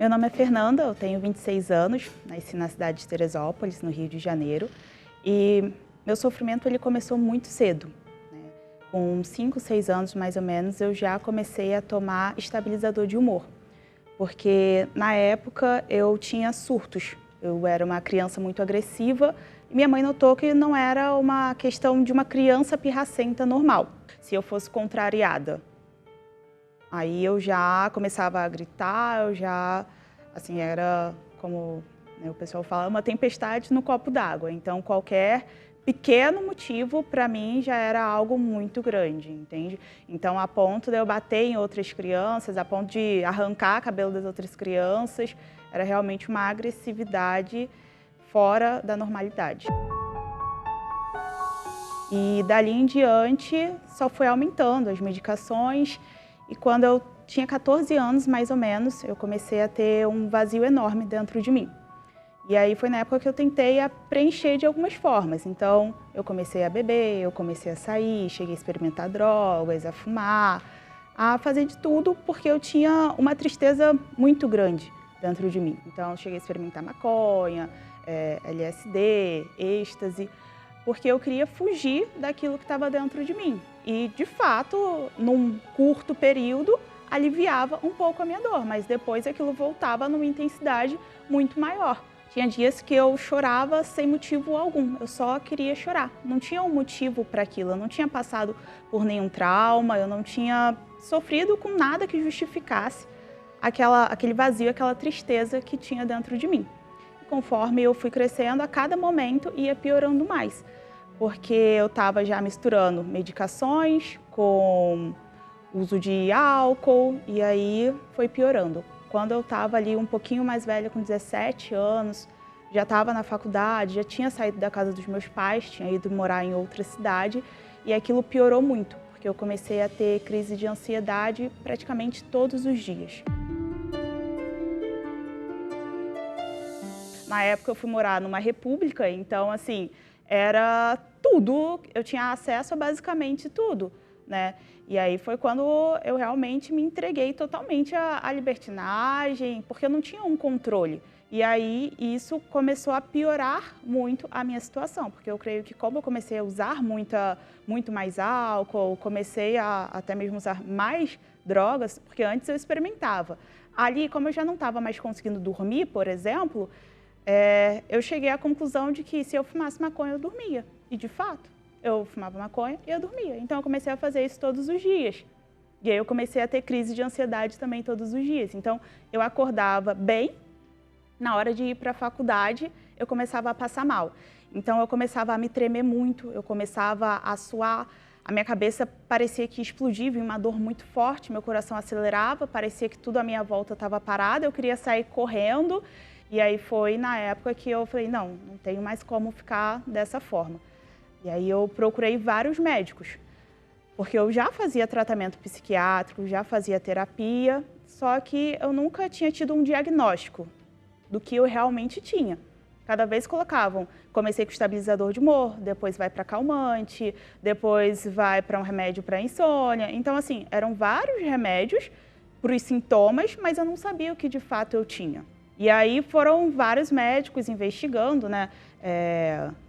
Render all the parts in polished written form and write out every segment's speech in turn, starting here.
Meu nome é Fernanda, eu tenho 26 anos, nasci na cidade de Teresópolis, no Rio de Janeiro, e meu sofrimento ele começou muito cedo, né? Com 5, 6 anos mais ou menos, eu já comecei a tomar estabilizador de humor, porque na época eu tinha surtos, eu era uma criança muito agressiva e minha mãe notou que não era uma questão de uma criança pirracenta normal, se eu fosse contrariada. Aí eu já começava a gritar, eu já, assim, era como, né, o pessoal fala, uma tempestade no copo d'água. Então qualquer pequeno motivo para mim já era algo muito grande, entende? Então a ponto de eu bater em outras crianças, a ponto de arrancar cabelo das outras crianças, era realmente uma agressividade fora da normalidade. E dali em diante só foi aumentando as medicações. E quando eu tinha 14 anos, mais ou menos, eu comecei a ter um vazio enorme dentro de mim. E aí foi na época que eu tentei a preencher de algumas formas. Então, eu comecei a beber, eu comecei a sair, cheguei a experimentar drogas, a fumar, a fazer de tudo, porque eu tinha uma tristeza muito grande dentro de mim. Então, eu cheguei a experimentar maconha, LSD, êxtase, porque eu queria fugir daquilo que estava dentro de mim. E, de fato, num curto período, aliviava um pouco a minha dor, mas depois aquilo voltava numa intensidade muito maior. Tinha dias que eu chorava sem motivo algum, eu só queria chorar. Não tinha um motivo para aquilo, eu não tinha passado por nenhum trauma, eu não tinha sofrido com nada que justificasse aquele vazio, aquela tristeza que tinha dentro de mim. Conforme eu fui crescendo, a cada momento ia piorando mais, porque eu estava já misturando medicações com uso de álcool e aí foi piorando. Quando eu estava ali um pouquinho mais velha, com 17 anos, já estava na faculdade, já tinha saído da casa dos meus pais, tinha ido morar em outra cidade e aquilo piorou muito, porque eu comecei a ter crise de ansiedade praticamente todos os dias. Na época eu fui morar numa república, então assim, era tudo, eu tinha acesso a basicamente tudo, né? E aí foi quando eu realmente me entreguei totalmente à libertinagem, porque eu não tinha um controle. E aí isso começou a piorar muito a minha situação, porque eu creio que como eu comecei a usar muito mais álcool, comecei a até mesmo usar mais drogas, porque antes eu experimentava. Ali, como eu já não estava mais conseguindo dormir, por exemplo, eu cheguei à conclusão de que se eu fumasse maconha, eu dormia. E, de fato, eu fumava maconha e eu dormia. Então, eu comecei a fazer isso todos os dias. E aí, eu comecei a ter crise de ansiedade também todos os dias. Então, eu acordava bem, na hora de ir para a faculdade, eu começava a passar mal. Então, eu começava a me tremer muito, eu começava a suar, a minha cabeça parecia que explodia, vinha uma dor muito forte, meu coração acelerava, parecia que tudo à minha volta estava parado, eu queria sair correndo. E aí foi na época que eu falei, não tenho mais como ficar dessa forma. E aí eu procurei vários médicos, porque eu já fazia tratamento psiquiátrico, já fazia terapia, só que eu nunca tinha tido um diagnóstico do que eu realmente tinha. Cada vez colocavam, comecei com estabilizador de humor, depois vai para calmante, depois vai para um remédio para insônia. Então, assim, eram vários remédios para os sintomas, mas eu não sabia o que de fato eu tinha. E aí foram vários médicos investigando, né?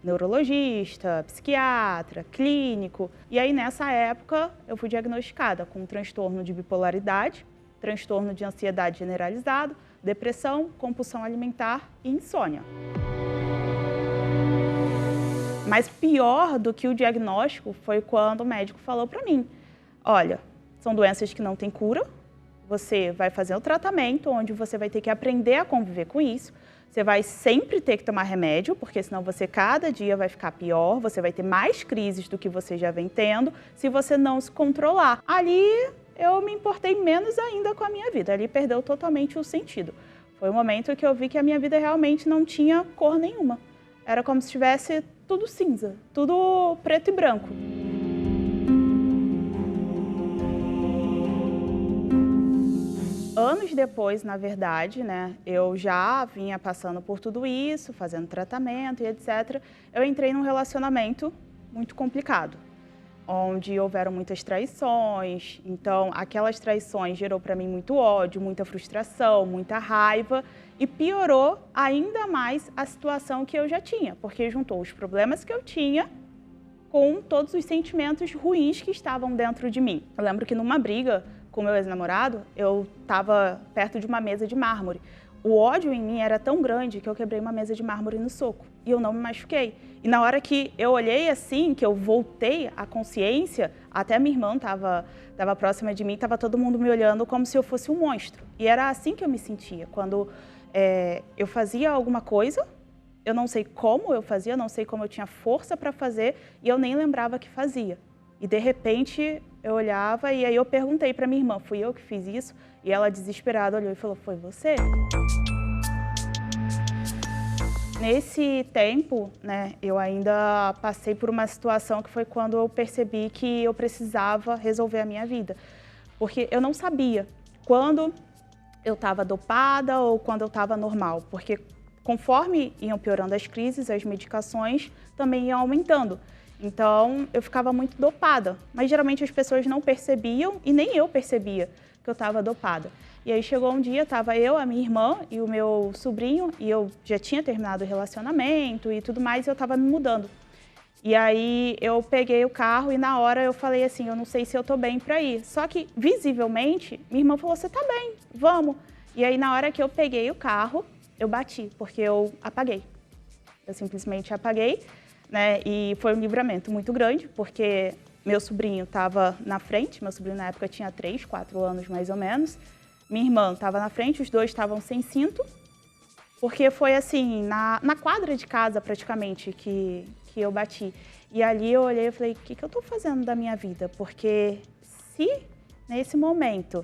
Neurologista, psiquiatra, clínico. E aí nessa época eu fui diagnosticada com um transtorno de bipolaridade, transtorno de ansiedade generalizado, depressão, compulsão alimentar e insônia. Mas pior do que o diagnóstico foi quando o médico falou para mim, olha, são doenças que não têm cura, você vai fazer o tratamento, onde você vai ter que aprender a conviver com isso. Você vai sempre ter que tomar remédio, porque senão você cada dia vai ficar pior, você vai ter mais crises do que você já vem tendo, se você não se controlar. Ali eu me importei menos ainda com a minha vida, ali perdeu totalmente o sentido. Foi o momento que eu vi que a minha vida realmente não tinha cor nenhuma. Era como se tivesse tudo cinza, tudo preto e branco. Anos depois, na verdade, né, eu já vinha passando por tudo isso, fazendo tratamento e etc. Eu entrei num relacionamento muito complicado. onde houveram muitas traições. Então, aquelas traições gerou para mim muito ódio, muita frustração, muita raiva e piorou ainda mais a situação que eu já tinha, porque juntou os problemas que eu tinha com todos os sentimentos ruins que estavam dentro de mim. Eu lembro que numa briga com meu ex-namorado, eu estava perto de uma mesa de mármore. O ódio em mim era tão grande que eu quebrei uma mesa de mármore no soco e eu não me machuquei. E na hora que eu olhei assim, que eu voltei à consciência, até minha irmã estava próxima de mim, estava todo mundo me olhando como se eu fosse um monstro. E era assim que eu me sentia, quando eu fazia alguma coisa, eu não sei como eu fazia, não sei como eu tinha força para fazer e eu nem lembrava que fazia. E de repente eu olhava e aí eu perguntei para minha irmã, fui eu que fiz isso? E ela desesperada olhou e falou, foi você? Nesse tempo, né, eu ainda passei por uma situação que foi quando eu percebi que eu precisava resolver a minha vida. Porque eu não sabia quando eu estava dopada ou quando eu estava normal. Porque conforme iam piorando as crises, as medicações também iam aumentando. Então, eu ficava muito dopada. Mas geralmente as pessoas não percebiam e nem eu percebia que eu estava dopada. E aí chegou um dia, estava eu, a minha irmã e o meu sobrinho, e eu já tinha terminado o relacionamento e tudo mais, e eu estava me mudando. E aí eu peguei o carro e na hora eu falei assim, eu não sei se eu tô bem para ir. Só que, visivelmente, minha irmã falou, você tá bem, vamos. E aí na hora que eu peguei o carro, eu bati, porque eu apaguei. Eu simplesmente apaguei, né? E foi um livramento muito grande, porque meu sobrinho estava na frente, meu sobrinho na época tinha 3, 4 anos mais ou menos. Minha irmã estava na frente, os dois estavam sem cinto, porque foi assim, na quadra de casa praticamente que eu bati. E ali eu olhei e falei, o que eu estou fazendo da minha vida? Porque se nesse momento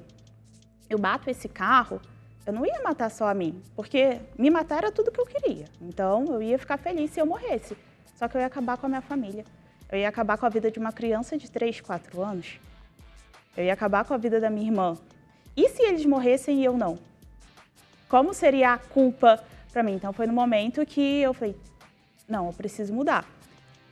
eu bato esse carro, eu não ia matar só a mim, porque me matar era tudo que eu queria. Então eu ia ficar feliz se eu morresse, só que eu ia acabar com a minha família. Eu ia acabar com a vida de uma criança de 3, 4 anos. Eu ia acabar com a vida da minha irmã. E se eles morressem e eu não? Como seria a culpa para mim? Então foi no momento que eu falei, não, eu preciso mudar.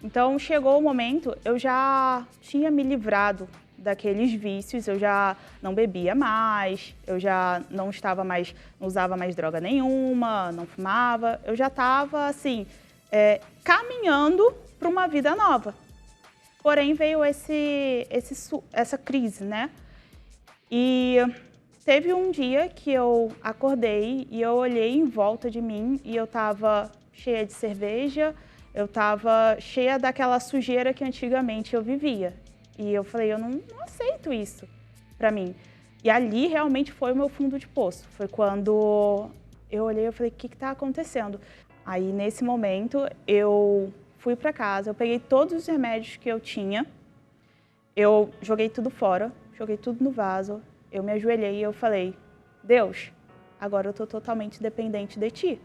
Então chegou o momento, eu já tinha me livrado daqueles vícios, eu já não bebia mais, eu já não usava mais droga nenhuma, não fumava, eu já estava assim, caminhando para uma vida nova. Porém veio essa crise, né? E teve um dia que eu acordei e eu olhei em volta de mim e eu estava cheia de cerveja, eu estava cheia daquela sujeira que antigamente eu vivia. E eu falei, eu não aceito isso para mim. E ali realmente foi o meu fundo de poço. Foi quando eu olhei e falei, o que está acontecendo? Aí nesse momento eu fui para casa, eu peguei todos os remédios que eu tinha, eu joguei tudo fora, joguei tudo no vaso. Eu me ajoelhei e eu falei, Deus, agora eu estou totalmente dependente de Ti.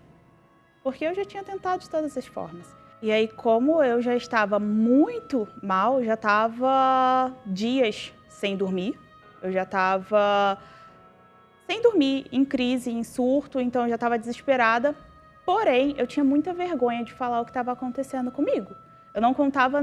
Porque eu já tinha tentado de todas as formas. E aí, como eu já estava muito mal, já estava dias sem dormir, eu já estava sem dormir, em crise, em surto, então eu já estava desesperada. Porém, eu tinha muita vergonha de falar o que estava acontecendo comigo. Eu não contava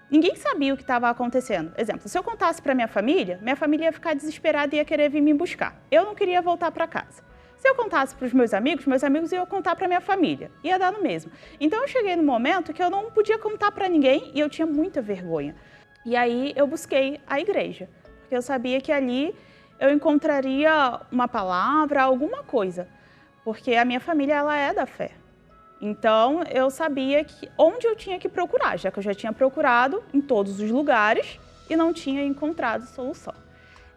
Ninguém sabia o que estava acontecendo. Exemplo, se eu contasse para minha família ia ficar desesperada e ia querer vir me buscar. Eu não queria voltar para casa. Se eu contasse para os meus amigos iam contar para minha família. Ia dar no mesmo. Então eu cheguei no momento que eu não podia contar para ninguém e eu tinha muita vergonha. E aí eu busquei a igreja, porque eu sabia que ali eu encontraria uma palavra, alguma coisa. Porque a minha família, ela é da fé. Então, eu sabia onde eu tinha que procurar, já que eu já tinha procurado em todos os lugares e não tinha encontrado solução.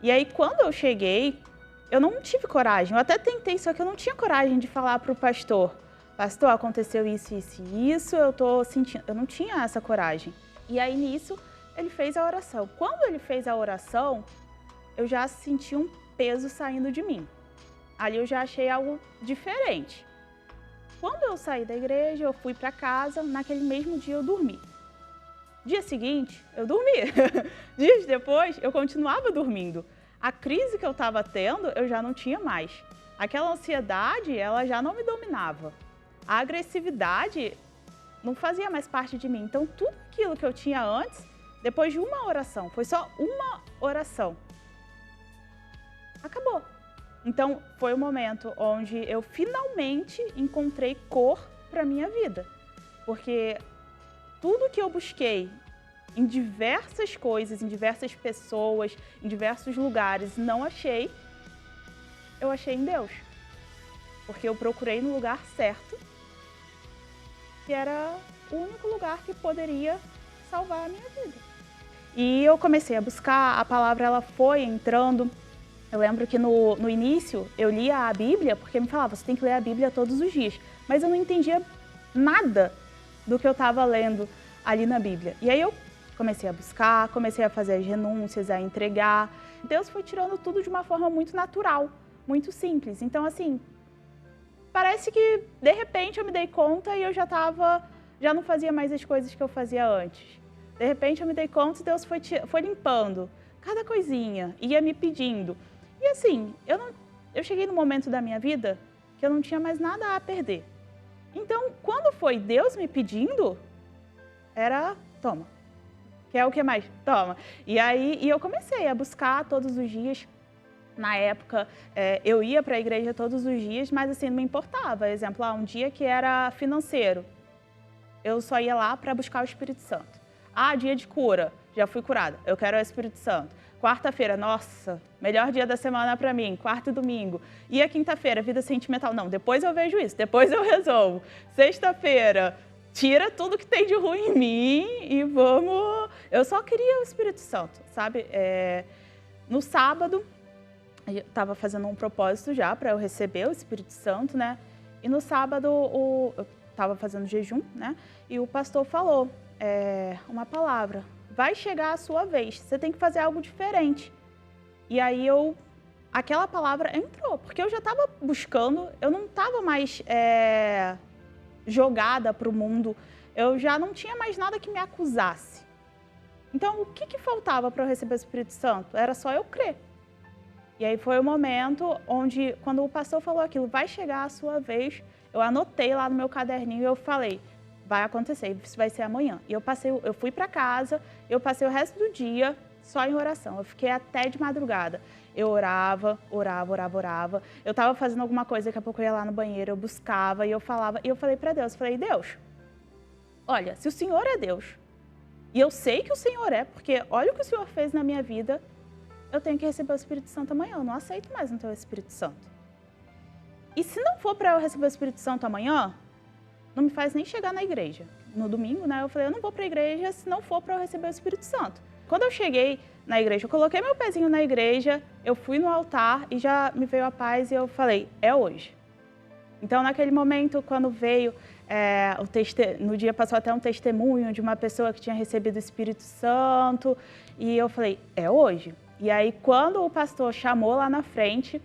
E aí, quando eu cheguei, eu não tive coragem. Eu até tentei, só que eu não tinha coragem de falar para o pastor. Pastor, aconteceu isso, isso e isso, eu tô sentindo... Eu não tinha essa coragem. E aí, nisso, ele fez a oração. Quando ele fez a oração, eu já senti um peso saindo de mim. Ali eu já achei algo diferente. Quando eu saí da igreja, eu fui para casa, naquele mesmo dia eu dormi. Dia seguinte, eu dormi. Dias depois, eu continuava dormindo. A crise que eu estava tendo, eu já não tinha mais. Aquela ansiedade, ela já não me dominava. A agressividade não fazia mais parte de mim. Então, tudo aquilo que eu tinha antes Depois de uma oração, foi só uma oração, acabou. Então, foi o momento onde eu finalmente encontrei cor para minha vida. Porque tudo que eu busquei em diversas coisas, em diversas pessoas, em diversos lugares, não achei, eu achei em Deus. Porque eu procurei no lugar certo, que era o único lugar que poderia salvar a minha vida. E eu comecei a buscar, a palavra ela foi entrando. Eu lembro que no início eu lia a Bíblia, porque me falava, você tem que ler a Bíblia todos os dias. Mas eu não entendia nada do que eu estava lendo ali na Bíblia. E aí eu comecei a buscar, comecei a fazer as renúncias, a entregar. Deus foi tirando tudo de uma forma muito natural, muito simples. Então, assim, parece que de repente eu me dei conta e eu já não fazia mais as coisas que eu fazia antes. De repente eu me dei conta e Deus foi limpando cada coisinha, ia me pedindo. E assim, eu cheguei num momento da minha vida que eu não tinha mais nada a perder. Então, quando foi Deus me pedindo, era, toma. Quer o que mais? Toma. E eu comecei a buscar todos os dias. Na época, eu ia para a igreja todos os dias, mas assim, não me importava. Exemplo, um dia que era financeiro, eu só ia lá para buscar o Espírito Santo. Dia de cura, já fui curada, eu quero o Espírito Santo. Quarta-feira, nossa, melhor dia da semana para mim, quarta e domingo. E a quinta-feira, vida sentimental, não, depois eu vejo isso, depois eu resolvo. Sexta-feira, tira tudo que tem de ruim em mim e vamos... Eu só queria o Espírito Santo, sabe? No sábado, eu estava fazendo um propósito já para eu receber o Espírito Santo, né? E no sábado, eu estava fazendo jejum, né? E o pastor falou uma palavra, vai chegar a sua vez, você tem que fazer algo diferente. E aí aquela palavra entrou, porque eu já estava buscando, eu não estava mais jogada para o mundo, eu já não tinha mais nada que me acusasse. Então, o que faltava para eu receber o Espírito Santo? Era só eu crer. E aí foi o momento onde, quando o pastor falou aquilo, vai chegar a sua vez, eu anotei lá no meu caderninho e eu falei, vai acontecer, isso vai ser amanhã. E eu fui para casa, eu passei o resto do dia só em oração. Eu fiquei até de madrugada. Eu orava. Eu estava fazendo alguma coisa, daqui a pouco eu ia lá no banheiro, eu buscava e eu falava. E eu falei para Deus, Deus, olha, se o Senhor é Deus, e eu sei que o Senhor porque olha o que o Senhor fez na minha vida, eu tenho que receber o Espírito Santo amanhã. Eu não aceito mais não ter o Espírito Santo. E se não for para eu receber o Espírito Santo amanhã, não me faz nem chegar na igreja. No domingo, né, eu falei, eu não vou para a igreja se não for para eu receber o Espírito Santo. Quando eu cheguei na igreja, eu coloquei meu pezinho na igreja, eu fui no altar e já me veio a paz e eu falei, é hoje. Então, naquele momento, quando veio, no dia passou até um testemunho de uma pessoa que tinha recebido o Espírito Santo e eu falei, é hoje. E aí, quando o pastor chamou lá na frente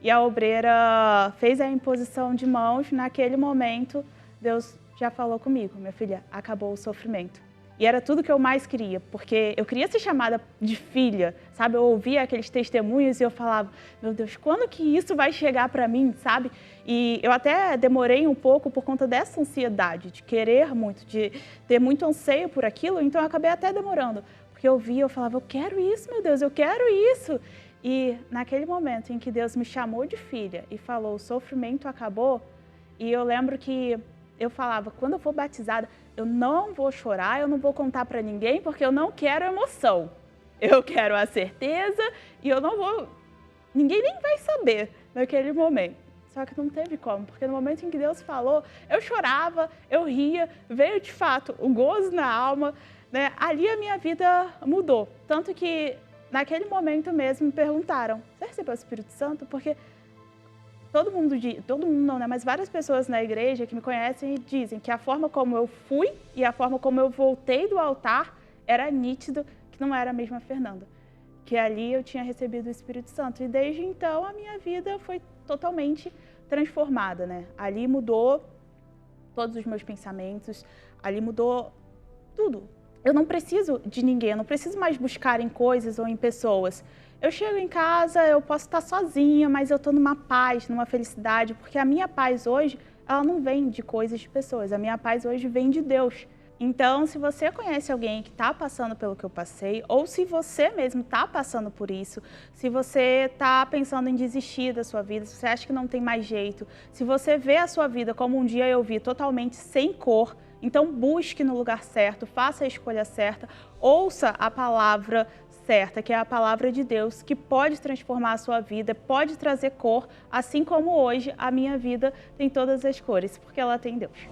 e a obreira fez a imposição de mãos, naquele momento, Deus já falou comigo, minha filha, acabou o sofrimento. E era tudo que eu mais queria, porque eu queria ser chamada de filha, sabe? Eu ouvia aqueles testemunhos e eu falava, meu Deus, quando que isso vai chegar para mim, sabe? E eu até demorei um pouco por conta dessa ansiedade, de querer muito, de ter muito anseio por aquilo, então eu acabei até demorando. Porque eu via, eu falava, eu quero isso, meu Deus, eu quero isso. E naquele momento em que Deus me chamou de filha e falou, o sofrimento acabou, e eu lembro que eu falava, quando eu for batizada, eu não vou chorar, eu não vou contar para ninguém, porque eu não quero emoção. Eu quero a certeza e eu não vou... Ninguém nem vai saber naquele momento. Só que não teve como, porque no momento em que Deus falou, eu chorava, eu ria, veio de fato o gozo na alma, né? Ali a minha vida mudou. Tanto que naquele momento mesmo me perguntaram, você recebeu o Espírito Santo? Porque... todo mundo não, né? Mas várias pessoas na igreja que me conhecem dizem que a forma como eu fui e a forma como eu voltei do altar era nítido que não era a mesma Fernanda. Que ali eu tinha recebido o Espírito Santo. E desde então a minha vida foi totalmente transformada, né? Ali mudou todos os meus pensamentos, ali mudou tudo. Eu não preciso de ninguém, eu não preciso mais buscar em coisas ou em pessoas. Eu chego em casa, eu posso estar sozinha, mas eu estou numa paz, numa felicidade, porque a minha paz hoje, ela não vem de coisas, de pessoas. A minha paz hoje vem de Deus. Então, se você conhece alguém que está passando pelo que eu passei, ou se você mesmo está passando por isso, se você está pensando em desistir da sua vida, se você acha que não tem mais jeito, se você vê a sua vida como um dia eu vi, totalmente sem cor, então busque no lugar certo, faça a escolha certa, ouça a palavra certa, que é a palavra de Deus, que pode transformar a sua vida, pode trazer cor, assim como hoje a minha vida tem todas as cores, porque ela tem Deus.